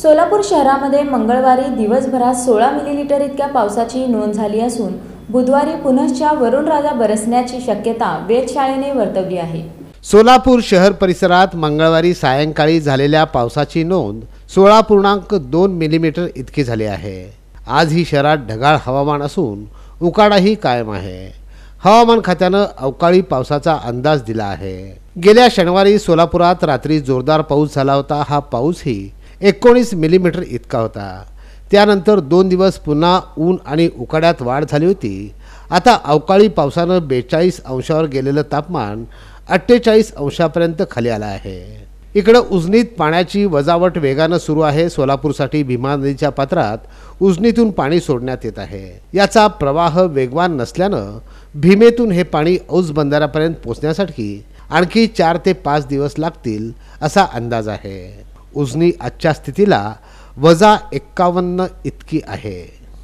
सोलापूर शहरामध्ये मंगळवारी दिवसभरात 16 मिलीमीटर इतक्या पावसाची नोंद झाली असून बुधवारी पुनश्च वरुणराजा बरसण्याची शक्यता वेधशाळेने वर्तवली आहे। सोलापूर शहर परिसरात मंगळवारी सायंकाळी झालेल्या पावसाची नोंद 16.2 मिलीमीटर इतकी झाली आहे। आज ही शहरात ढगाळ हवामान असून उकाडाही कायम आहे। हवामान खात्याने अवकाळी पावसाचा अंदाज दिला आहे। गेल्या शनिवारी सोलापुरात रात्री जोरदार पाऊस झाला होता। हा पाऊसही 19 मिलीमीटर इतका होता। त्यानंतर 2 दिवस पुन्हा ऊन आणि उकाड्यात वाढ झाली होती। आता अवकाळी पावसाने 42 अंशावर गेलेलं तापमान 48 अंशापर्यंत खाली आलं आहे। इकडे उजनीत पाण्याची वजावट वेगाने सुरू आहे। सोलापूरसाठी भीमा नदीच्या पात्रात उजनीतून पाणी सोडण्यात येत आहे। याचा प्रवाह वेगवान नसल्याने भीमेतून हे पाणी औज बंधाऱ्यापर्यंत पोहोचण्यासाठी आणखी 4 ते 5 दिवस लागतील असा अंदाज आहे। उजनी आजच्या स्थितीला -51 इतकी आहे।